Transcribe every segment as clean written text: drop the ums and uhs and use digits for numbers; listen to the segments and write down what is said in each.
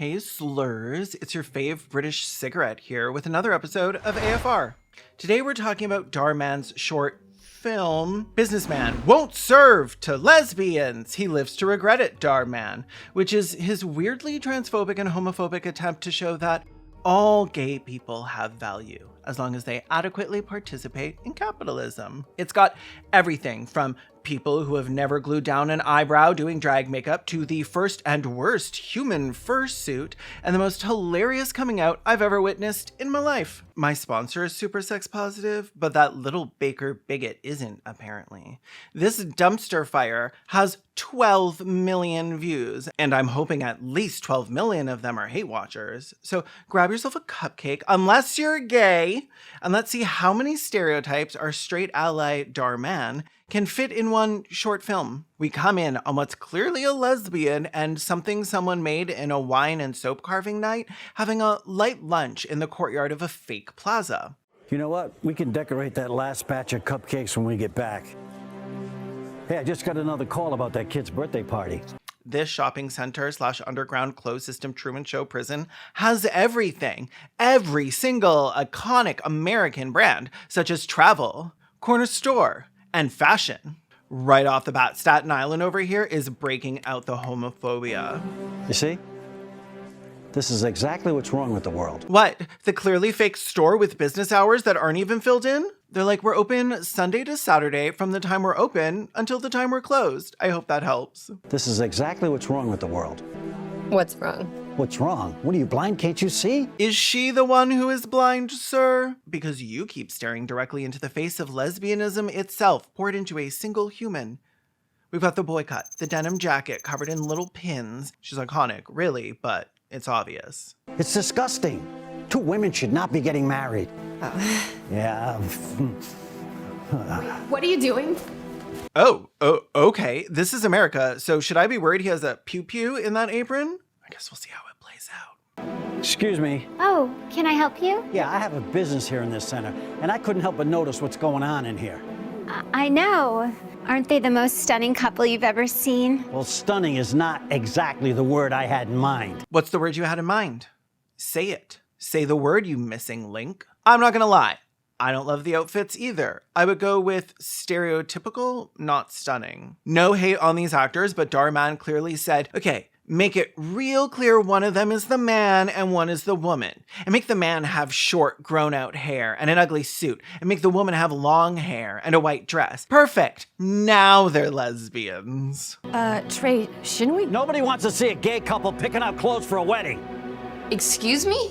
Hey slurs, it's your fave British cigarette here with another episode of AFR. Today we're talking about Dhar Mann's short film, Businessman Won't Serve to Lesbians. He lives to regret it, Dhar Mann, which is his weirdly transphobic and homophobic attempt to show that all gay people have value as long as they adequately participate in capitalism. It's got everything from people who have never glued down an eyebrow doing drag makeup to the first and worst human fursuit and the most hilarious coming out I've ever witnessed in my life. My sponsor is super sex positive, but that little baker bigot isn't, apparently. This dumpster fire has 12 million views, and I'm hoping at least 12 million of them are hate watchers. So grab yourself a cupcake, unless you're gay, and let's see how many stereotypes our straight ally Dhar Mann can fit in one short film. We come in on what's clearly a lesbian and something someone made in a wine and soap carving night, having a light lunch in the courtyard of a fake plaza. You know what? We can decorate that last batch of cupcakes when we get back. Hey, I just got another call about that kid's birthday party. This shopping center / underground closed system Truman Show prison has everything. Every single iconic American brand, such as travel, corner store, and fashion. Right off the bat, Staten Island over here is breaking out the homophobia. You see? This is exactly what's wrong with the world. What? The clearly fake store with business hours that aren't even filled in? They're like, we're open Sunday to Saturday from the time we're open until the time we're closed. I hope that helps. This is exactly what's wrong with the world. What's wrong? What's wrong? What are you, blind? Can't you see? Is she the one who is blind, sir? Because you keep staring directly into the face of lesbianism itself, poured into a single human. We've got the boycott, the denim jacket covered in little pins. She's iconic, really, but it's obvious. It's disgusting. Two women should not be getting married. Yeah. What are you doing? Oh, okay. This is America, so should I be worried he has a pew-pew in that apron? I guess we'll see how it plays out. Excuse me. Oh, can I help you? Yeah, I have a business here in this center, and I couldn't help but notice what's going on in here. I know. Aren't they the most stunning couple you've ever seen? Well, stunning is not exactly the word I had in mind. What's the word you had in mind? Say it. Say the word, you missing link. I'm not gonna lie. I don't love the outfits either. I would go with stereotypical, not stunning. No hate on these actors, but Dhar Mann clearly said, okay, make it real clear one of them is the man and one is the woman. And make the man have short, grown-out hair and an ugly suit. And make the woman have long hair and a white dress. Perfect. Now they're lesbians. Trey, shouldn't we? Nobody wants to see a gay couple picking out clothes for a wedding. Excuse me?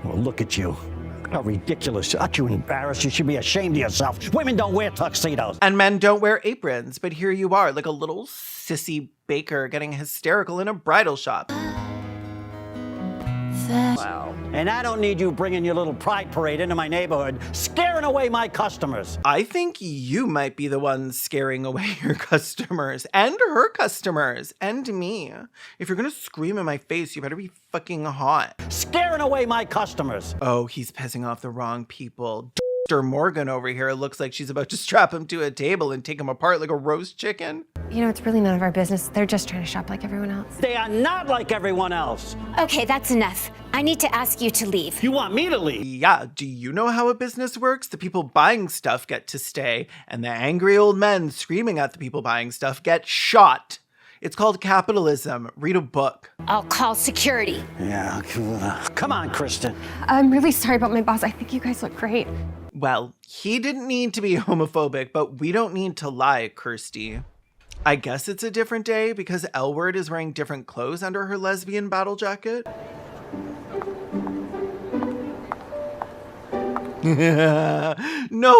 Well, look at you. How ridiculous. Aren't you embarrassed? You should be ashamed of yourself. Women don't wear tuxedos. And men don't wear aprons, but here you are, like a little sissy baker getting hysterical in a bridal shop. Wow. And I don't need you bringing your little pride parade into my neighborhood, scaring away my customers. I think you might be the one scaring away your customers and her customers and me. If you're gonna scream in my face, you better be fucking hot. Scaring away my customers. Oh, he's pissing off the wrong people. Dr. Morgan over here looks like she's about to strap him to a table and take him apart like a roast chicken. You know, it's really none of our business. They're just trying to shop like everyone else. They are not like everyone else. Okay, that's enough. I need to ask you to leave. You want me to leave? Yeah, do you know how a business works? The people buying stuff get to stay, and the angry old men screaming at the people buying stuff get shot. It's called capitalism. Read a book. I'll call security. Yeah, come on, Kristen. I'm really sorry about my boss. I think you guys look great. Well, he didn't need to be homophobic, but we don't need to lie, Kirsty. I guess it's a different day because L-Word is wearing different clothes under her lesbian battle jacket. No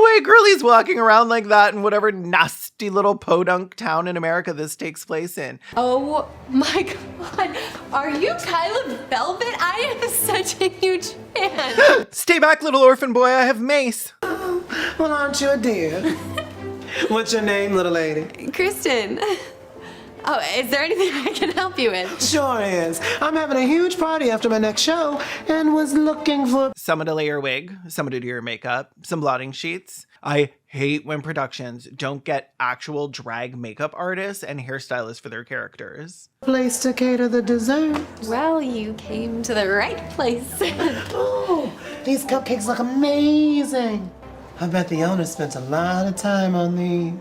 way Girlie's walking around like that in whatever nasty little podunk town in America this takes place in. Oh my God. Are you Kyla Velvet? I am such a huge fan. Stay back, little orphan boy. I have mace. Well, aren't you a dear? What's your name, little lady? Kristen. Oh, is there anything I can help you with? Sure is. I'm having a huge party after my next show and was looking for... Someone to lay your wig, someone to do your makeup, some blotting sheets. I hate when productions don't get actual drag makeup artists and hairstylists for their characters. Place to cater the dessert. Well, you came to the right place. Oh, these cupcakes look amazing. I bet the owner spent a lot of time on these.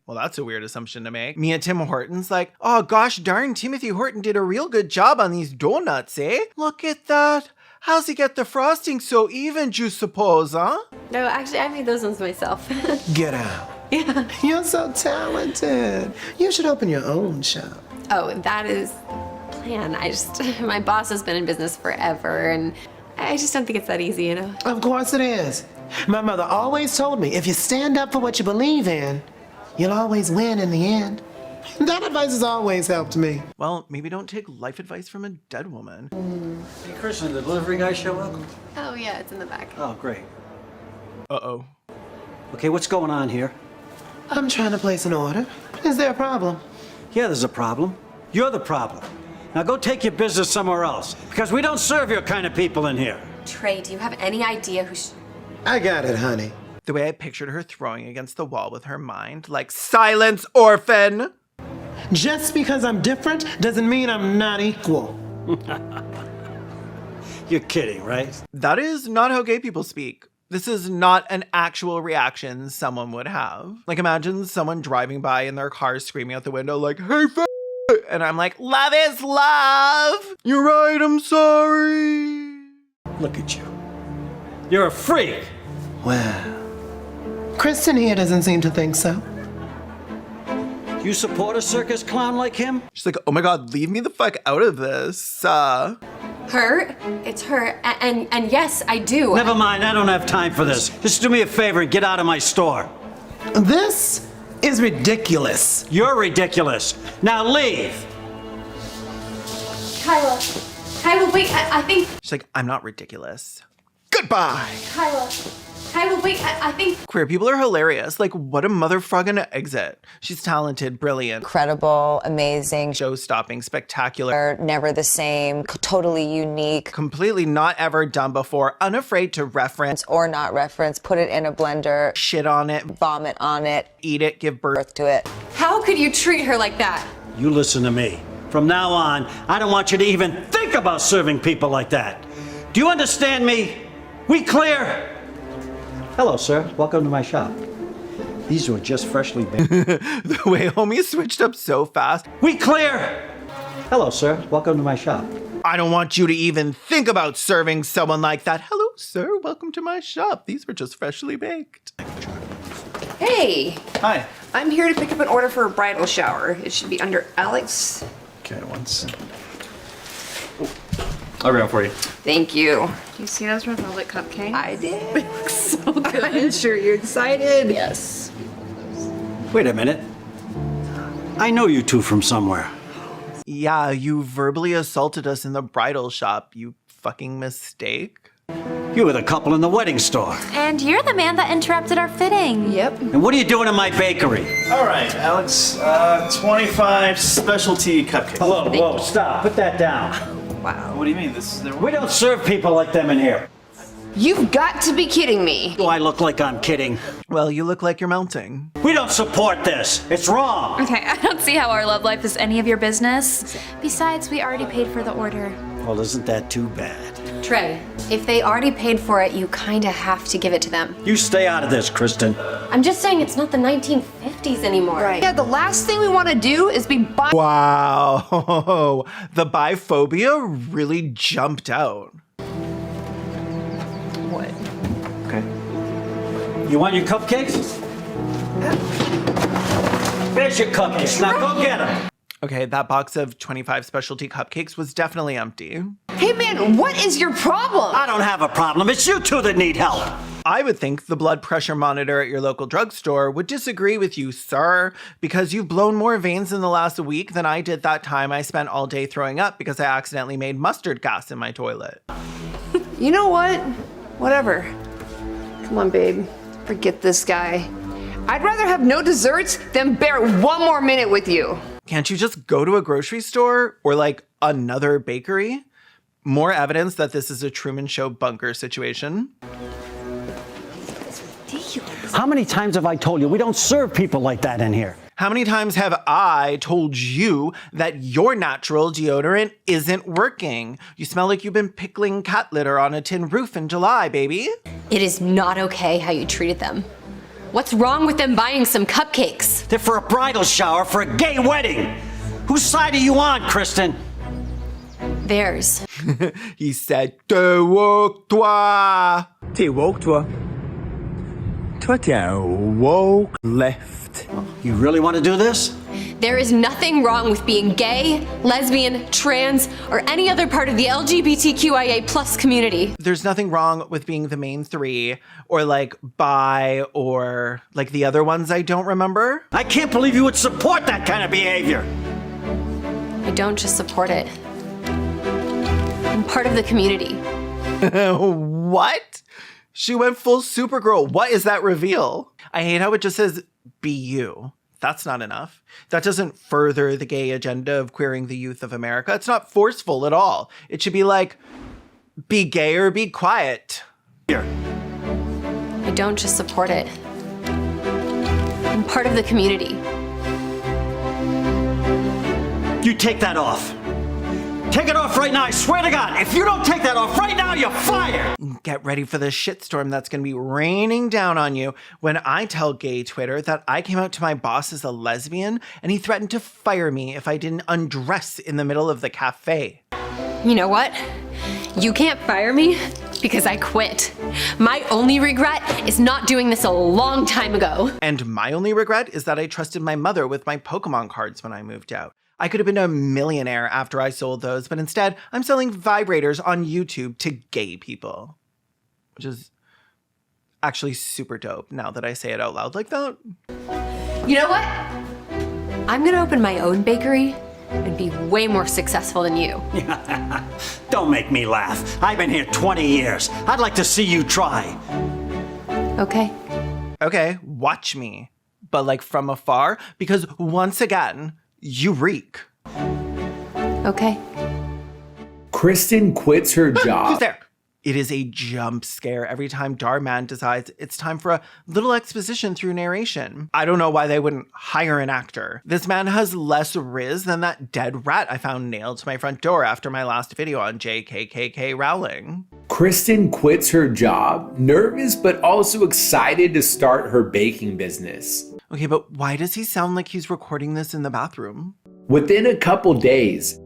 Well, that's a weird assumption to make. Me and Tim Horton's like, oh gosh darn, Timothy Horton did a real good job on these donuts, eh? Look at that. How's he get the frosting so even, you suppose, huh? No, actually, I made those ones myself. Get out. Yeah. You're so talented. You should open your own shop. Oh, that is the plan. My boss has been in business forever, and I just don't think it's that easy, you know? Of course it is. My mother always told me, if you stand up for what you believe in, you'll always win in the end. That advice has always helped me. Well, maybe don't take life advice from a dead woman. Hey, Kristen, the delivery guy show up? Oh, yeah, it's in the back. Oh, great. Uh-oh. Okay, what's going on here? I'm trying to place an order. Is there a problem? Yeah, there's a problem. You're the problem. Now go take your business somewhere else, because we don't serve your kind of people in here. Trey, do you have any idea who I got it, honey. The way I pictured her throwing against the wall with her mind, like, silence, orphan! Just because I'm different doesn't mean I'm not equal. You're kidding, right? That is not how gay people speak. This is not an actual reaction someone would have. Like, imagine someone driving by in their car screaming out the window like, hey, and I'm like, love is love! You're right, I'm sorry! Look at you. You're a freak! Well, Kristen here doesn't seem to think so. You support a circus clown like him? She's like, oh my god, leave me the fuck out of this. Her? It's her. And yes, I do. Never mind, I don't have time for this. Just do me a favor and get out of my store. This is ridiculous. You're ridiculous. Now leave! Kyla, wait, I think... She's like, I'm not ridiculous. Goodbye! Kyla, wait, I think... Queer people are hilarious. Like, what a motherfucking exit. She's talented, brilliant, Incredible, amazing, show-stopping, spectacular, never the same, totally unique, completely not ever done before, unafraid to reference or not reference, put it in a blender, shit on it, vomit on it, eat it, give birth to it. How could you treat her like that? You listen to me. From now on, I don't want you to even think about serving people like that. Do you understand me? We clear? Hello, sir. Welcome to my shop. These were just freshly baked. The way homie switched up so fast. We clear? Hello, sir. Welcome to my shop. I don't want you to even think about serving someone like that. Hello, sir. Welcome to my shop. These were just freshly baked. Hey, Hi. I'm here to pick up an order for a bridal shower. It should be under Alex. Okay, once. I'll grab it for you. Thank you. Do you see those Republic cupcakes? I did. They look so good. I'm sure you're excited. Yes. Wait a minute. I know you two from somewhere. Yeah, you verbally assaulted us in the bridal shop, you fucking mistake. You were the couple in the wedding store. And you're the man that interrupted our fitting. Yep. And what are you doing in my bakery? All right, Alex. 25 specialty cupcakes. Whoa, stop. Put that down. Wow. What do you mean? We don't serve people like them in here. You've got to be kidding me. Do I look like I'm kidding? Well, you look like you're melting. We don't support this. It's wrong. Okay, I don't see how our love life is any of your business. Besides, we already paid for the order. Well, isn't that too bad? Trey, if they already paid for it, you kinda have to give it to them. You stay out of this, Kristen. I'm just saying it's not the 1950s anymore. Right. Yeah, the last thing we want to do is be Wow. The biphobia really jumped out. What? Okay. You want your cupcakes? There's your cupcakes. Now go get them. Okay, that box of 25 specialty cupcakes was definitely empty. Hey man, what is your problem? I don't have a problem. It's you two that need help. I would think the blood pressure monitor at your local drugstore would disagree with you, sir, because you've blown more veins in the last week than I did that time I spent all day throwing up because I accidentally made mustard gas in my toilet. You know what? Whatever. Come on, babe. Forget this guy. I'd rather have no desserts than bear one more minute with you. Can't you just go to a grocery store or like another bakery? More evidence that this is a Truman Show bunker situation. Honey, How many times have I told you we don't serve people like that in here? How many times have I told you that your natural deodorant isn't working? You smell like you've been pickling cat litter on a tin roof in July, baby. It is not okay how you treated them. What's wrong with them buying some cupcakes? They're for a bridal shower for a gay wedding. Whose side are you on, Kristen? Theirs. He said, Te woke toi. T'es woke, toi. Toi, t'es un woke left. You really want to do this? There is nothing wrong with being gay, lesbian, trans, or any other part of the LGBTQIA plus community. There's nothing wrong with being the main three, or like bi, or like the other ones I don't remember. I can't believe you would support that kind of behavior. I don't just support it. I'm part of the community. What? She went full Supergirl. What is that reveal? I hate how it just says, be you. That's not enough. That doesn't further the gay agenda of queering the youth of America. It's not forceful at all. It should be like, be gay or be quiet. Here. I don't just support it. I'm part of the community. You take that off. Take it off right now, I swear to God. If you don't take that off right now, you're fired. Get ready for the shitstorm that's going to be raining down on you when I tell gay Twitter that I came out to my boss as a lesbian and he threatened to fire me if I didn't undress in the middle of the cafe. You know what? You can't fire me because I quit. My only regret is not doing this a long time ago. And my only regret is that I trusted my mother with my Pokemon cards when I moved out. I could have been a millionaire after I sold those, but instead I'm selling vibrators on YouTube to gay people. Which is actually super dope now that I say it out loud like that. You know what? I'm gonna open my own bakery and be way more successful than you. Don't make me laugh. I've been here 20 years. I'd like to see you try. Okay. Okay, watch me. But like from afar, because once again, you reek. Okay. Kristen quits her job. Who's there? It is a jump scare every time Dhar Mann decides it's time for a little exposition through narration. I don't know why they wouldn't hire an actor. This man has less riz than that dead rat I found nailed to my front door after my last video on JKKK Rowling. Kristen quits her job, nervous but also excited to start her baking business. Okay, but why does he sound like he's recording this in the bathroom? Within a couple days,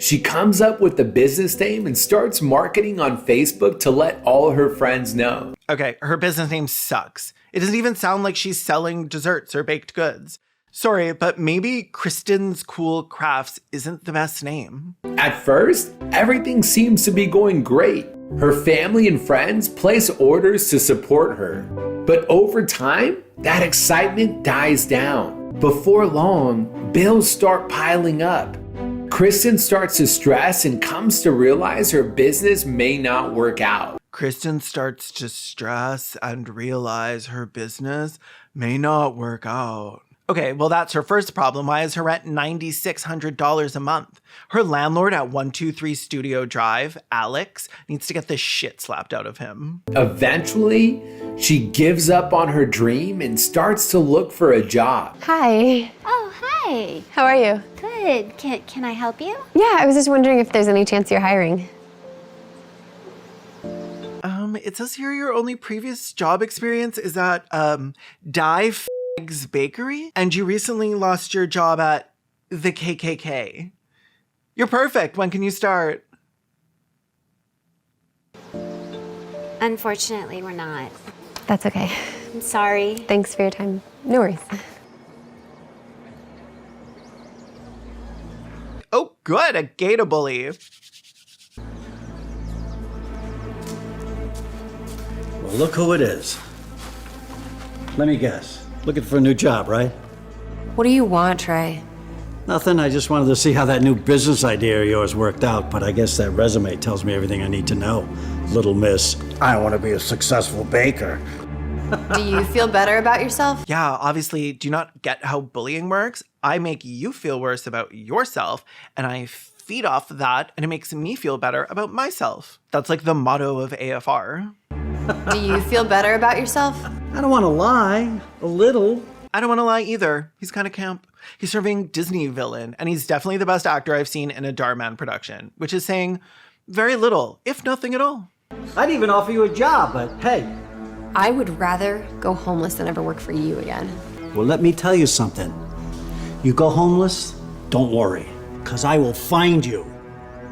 she comes up with the business name and starts marketing on Facebook to let all her friends know. Okay, her business name sucks. It doesn't even sound like she's selling desserts or baked goods. Sorry, but maybe Kristen's Cool Crafts isn't the best name. At first, everything seems to be going great. Her family and friends place orders to support her. But over time, that excitement dies down. Before long, bills start piling up. Kristen starts to stress and comes to realize her business may not work out. Kristen starts to stress and realize her business may not work out. Okay, well, that's her first problem. Why is her rent $9,600 a month? Her landlord at 123 Studio Drive, Alex, needs to get the shit slapped out of him. Eventually, she gives up on her dream and starts to look for a job. Hi. Oh, hi. How are you? Good. Can I help you? Yeah, I was just wondering if there's any chance you're hiring. It says here your only previous job experience is at, Fag's Bakery, and you recently lost your job at the KKK. You're perfect. When can you start? Unfortunately, we're not. That's okay. I'm sorry. Thanks for your time. No worries. Oh, good. A gator bully. Well, look who it is. Let me guess. Looking for a new job, right? What do you want, Trey? Nothing. I just wanted to see how that new business idea of yours worked out, but I guess that resume tells me everything I need to know. Little miss, I want to be a successful baker. Do you feel better about yourself? Yeah, obviously, do you not get how bullying works? I make you feel worse about yourself, and I feed off that, and it makes me feel better about myself. That's like the motto of AFR. Do you feel better about yourself? I don't want to lie. A little. I don't want to lie either. He's kind of camp. He's serving Disney villain, and he's definitely the best actor I've seen in a Dhar Mann production, which is saying very little, if nothing at all. I'd even offer you a job, but hey. I would rather go homeless than ever work for you again. Well, let me tell you something. You go homeless, don't worry, because I will find you,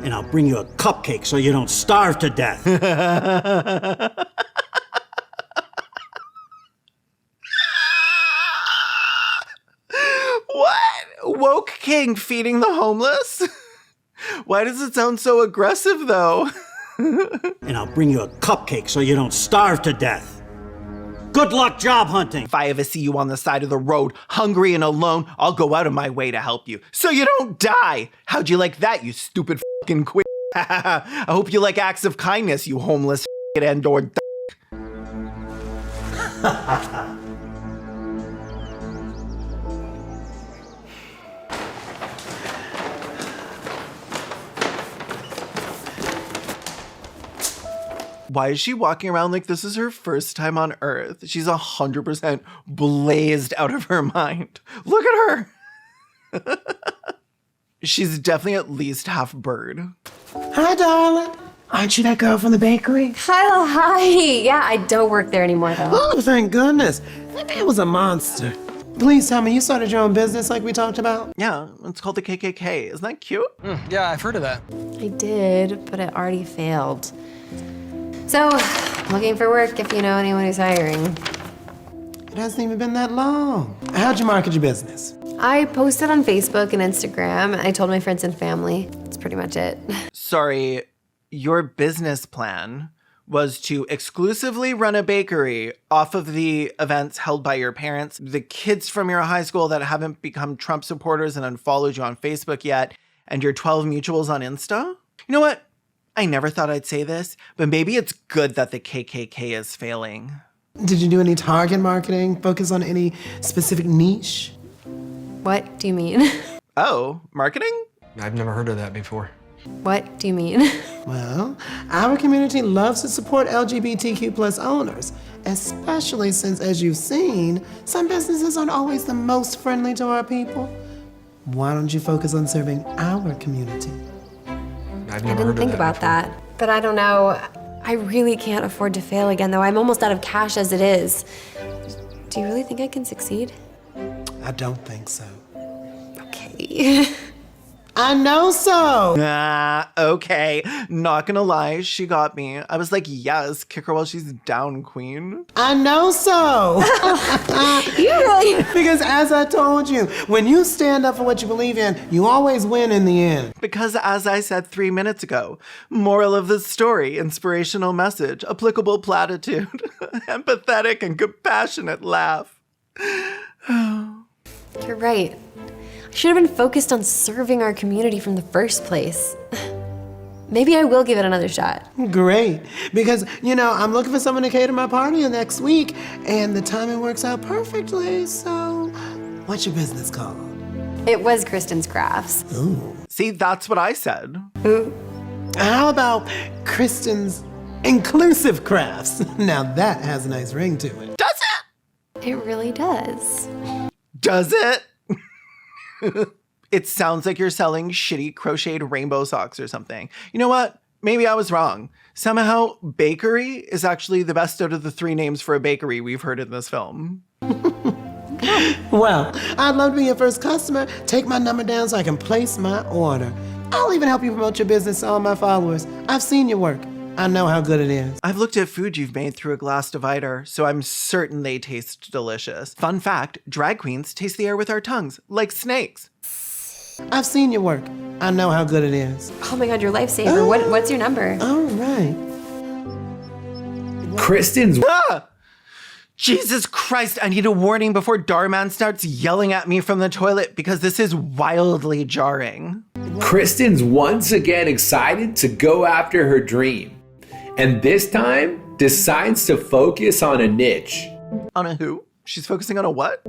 and I'll bring you a cupcake so you don't starve to death. What? Woke king feeding the homeless? Why does it sound so aggressive, though? And I'll bring you a cupcake so you don't starve to death. Good luck job hunting. If I ever see you on the side of the road, hungry and alone, I'll go out of my way to help you, so you don't die. How'd you like that, you stupid fucking queer? I hope you like acts of kindness, you homeless and/or Why is she walking around like this is her first time on Earth? She's 100% blazed out of her mind. Look at her. She's definitely at least half bird. Hi, darling. Aren't you that girl from the bakery? Hi. Yeah, I don't work there anymore, though. Oh, thank goodness. That man was a monster. Please tell me you started your own business like we talked about? Yeah, it's called the KKK. Isn't that cute? Yeah, I've heard of that. I did, but it already failed. So, looking for work if you know anyone who's hiring. It hasn't even been that long. How'd you market your business? I posted on Facebook and Instagram, and I told my friends and family. That's pretty much it. Sorry, your business plan was to exclusively run a bakery off of the events held by your parents, the kids from your high school that haven't become Trump supporters and unfollowed you on Facebook yet, and your 12 mutuals on Insta? You know what? I never thought I'd say this, but maybe it's good that the KKK is failing. Did you do any target marketing? Focus on any specific niche? What do you mean? Oh, marketing? I've never heard of that before. What do you mean? Well, our community loves to support LGBTQ plus owners, especially since, as you've seen, some businesses aren't always the most friendly to our people. Why don't you focus on serving our community? I didn't think about that. But I don't know. I really can't afford to fail again, though. I'm almost out of cash as it is. Do you really think I can succeed? I don't think so. Okay. I know so. Okay. Not gonna lie, she got me. I was like, yes, kick her while she's down, queen. I know so. You really... Because as I told you, when you stand up for what you believe in, you always win in the end. Because as I said 3 minutes ago, moral of the story, inspirational message, applicable platitude, empathetic and compassionate laugh. You're right. I should have been focused on serving our community from the first place. Maybe I will give it another shot. Great. Because, I'm looking for someone to cater my party next week, and the timing works out perfectly, so what's your business called? It was Kristen's Crafts. Ooh. See, that's what I said. Ooh. How about Kristen's Inclusive Crafts? Now that has a nice ring to it. Does it? It really does. Does it? It sounds like you're selling shitty crocheted rainbow socks or something. You know what? Maybe I was wrong. Somehow, bakery is actually the best out of the 3 names for a bakery we've heard in this film. Well, I'd love to be your first customer. Take my number down so I can place my order. I'll even help you promote your business to all my followers. I've seen your work. I know how good it is. I've looked at food you've made through a glass divider, so I'm certain they taste delicious. Fun fact, drag queens taste the air with our tongues, like snakes. I've seen your work. I know how good it is. Oh my God, your lifesaver. What's your number? All right. Kristen's... Jesus Christ, I need a warning before Dhar Mann starts yelling at me from the toilet because this is wildly jarring. Kristen's once again excited to go after her dream. And this time, decides to focus on a niche. On a who? She's focusing on a what?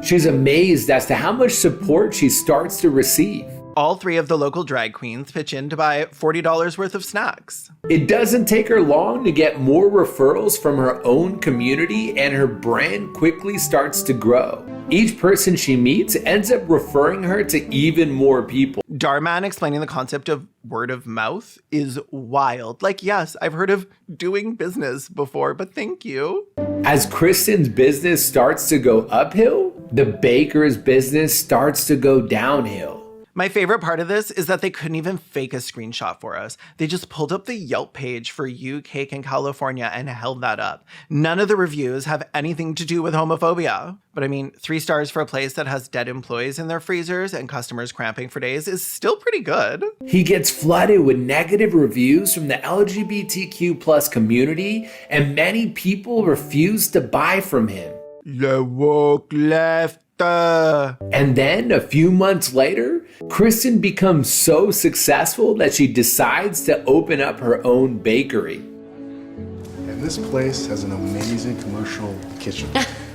She's amazed as to how much support she starts to receive. All three of the local drag queens pitch in to buy $40 worth of snacks. It doesn't take her long to get more referrals from her own community, and her brand quickly starts to grow. Each person she meets ends up referring her to even more people. Dhar Mann explaining the concept of word of mouth is wild. Like, yes, I've heard of doing business before, but thank you. As Kristen's business starts to go uphill, the baker's business starts to go downhill. My favorite part of this is that they couldn't even fake a screenshot for us. They just pulled up the Yelp page for You Cake in California and held that up. None of the reviews have anything to do with homophobia. But I mean, 3 stars for a place that has dead employees in their freezers and customers cramping for days is still pretty good. He gets flooded with negative reviews from the LGBTQ+ community, and many people refuse to buy from him. The woke left. And then a few months later, Kristen becomes so successful that she decides to open up her own bakery. And this place has an amazing commercial kitchen.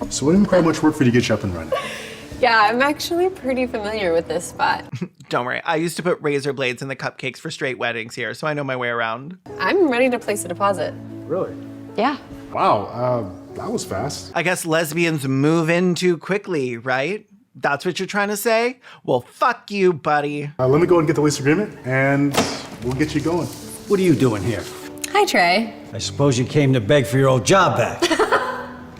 So it didn't require much work for you to get you up and running. Yeah, I'm actually pretty familiar with this spot. Don't worry, I used to put razor blades in the cupcakes for straight weddings here, so I know my way around. I'm ready to place a deposit. Really? Yeah. Wow, that was fast. I guess lesbians move in too quickly, right? That's what you're trying to say? Well, fuck you, buddy. Let me go and get the lease agreement, and we'll get you going. What are you doing here? Hi, Trey. I suppose you came to beg for your old job back.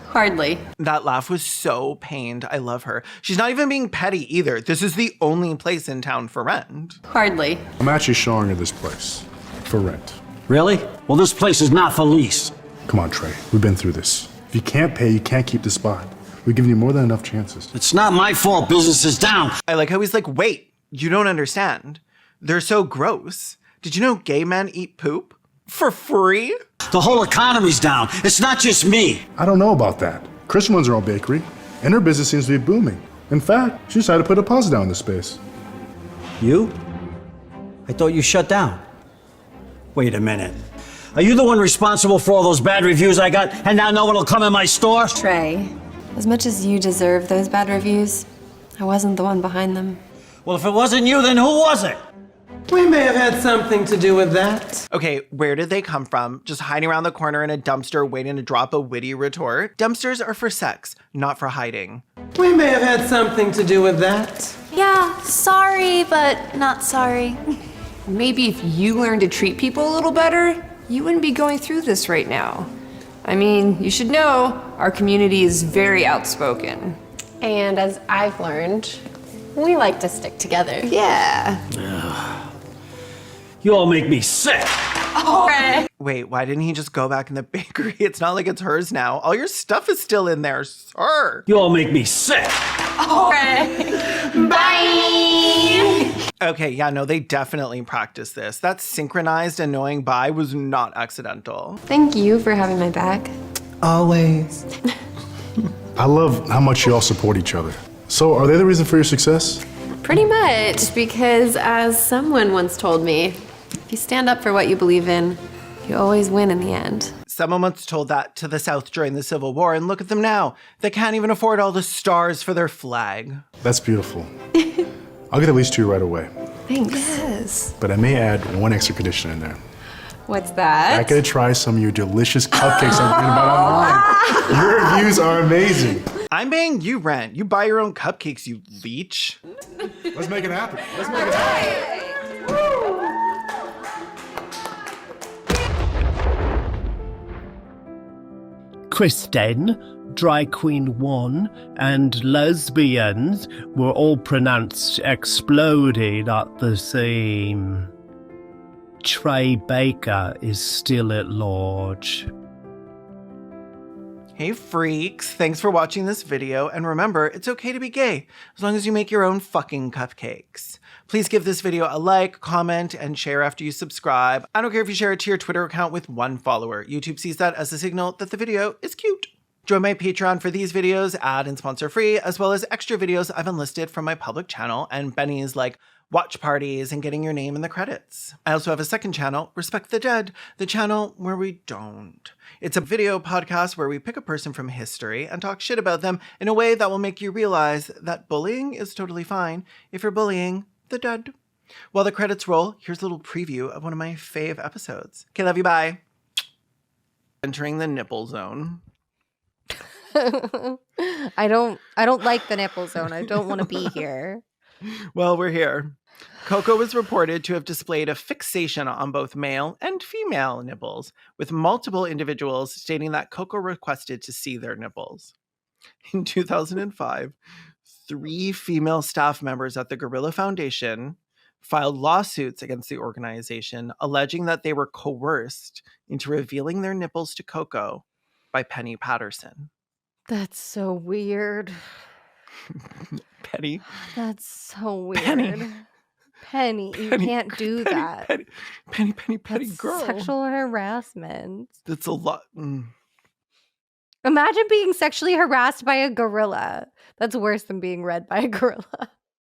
Hardly. That laugh was so pained. I love her. She's not even being petty either. This is the only place in town for rent. Hardly. I'm actually showing her this place for rent. Really? Well, this place is not for lease. Come on, Trey. We've been through this. If you can't pay, you can't keep the spot. We've given you more than enough chances. It's not my fault business is down. I like how he's like, wait, you don't understand. They're so gross. Did you know gay men eat poop? For free? The whole economy's down. It's not just me. I don't know about that. Kristen runs her own bakery, and her business seems to be booming. In fact, she decided to put a deposit down in the space. You? I thought you shut down. Wait a minute. Are you the one responsible for all those bad reviews I got, and now no one will come in my store? Trey, as much as you deserve those bad reviews, I wasn't the one behind them. Well, if it wasn't you, then who was it? We may have had something to do with that. Okay, where did they come from? Just hiding around the corner in a dumpster waiting to drop a witty retort? Dumpsters are for sex, not for hiding. We may have had something to do with that. Yeah, sorry, but not sorry. Maybe if you learned to treat people a little better, you wouldn't be going through this right now. I mean, you should know, our community is very outspoken. And as I've learned, we like to stick together. Yeah. You all make me sick. Wait, why didn't he just go back in the bakery? It's not like it's hers now. All your stuff is still in there, sir. You all make me sick. Bye! Okay, yeah, no, they definitely practiced this. That synchronized annoying bye was not accidental. Thank you for having my back. Always. I love how much you all support each other. So, are they the reason for your success? Pretty much, because as someone once told me, if you stand up for what you believe in, you always win in the end. Someone once told that to the South during the Civil War, and look at them now. They can't even afford all the stars for their flag. That's beautiful. I'll get at least 2 right away. Thanks. Yes. But I may add one extra condition in there. What's that? I gotta try some of your delicious cupcakes I'm reading about online. Your reviews are amazing. I'm paying you rent. You buy your own cupcakes, you leech. Let's make it happen. Let's make it happen. Kristen, Drag Queen 1, and lesbians were all pronounced exploded at the same. Trey Baker is still at large. Hey freaks, thanks for watching this video, and remember, it's okay to be gay, as long as you make your own fucking cupcakes. Please give this video a like, comment, and share after you subscribe. I don't care if you share it to your Twitter account with 1 follower. YouTube sees that as a signal that the video is cute. Join my Patreon for these videos, ad and sponsor free, as well as extra videos I've enlisted from my public channel and Benny's like watch parties and getting your name in the credits. I also have a second channel, Respect the Dead, the channel where we don't. It's a video podcast where we pick a person from history and talk shit about them in a way that will make you realize that bullying is totally fine if you're bullying the dead. While the credits roll, here's a little preview of one of my fave episodes. Okay, love you, bye. Entering the nipple zone. I don't like the nipple zone. I don't want to be here. Well, we're here. Coco was reported to have displayed a fixation on both male and female nipples, with multiple individuals stating that Coco requested to see their nipples. In 2005, 3 female staff members at the Gorilla Foundation filed lawsuits against the organization, alleging that they were coerced into revealing their nipples to Coco by Penny Patterson. That's so weird. Penny? That's so weird. Penny, you can't do that. Penny, That's girl. sexual harassment. That's a lot. Imagine being sexually harassed by a gorilla. That's worse than being read by a gorilla.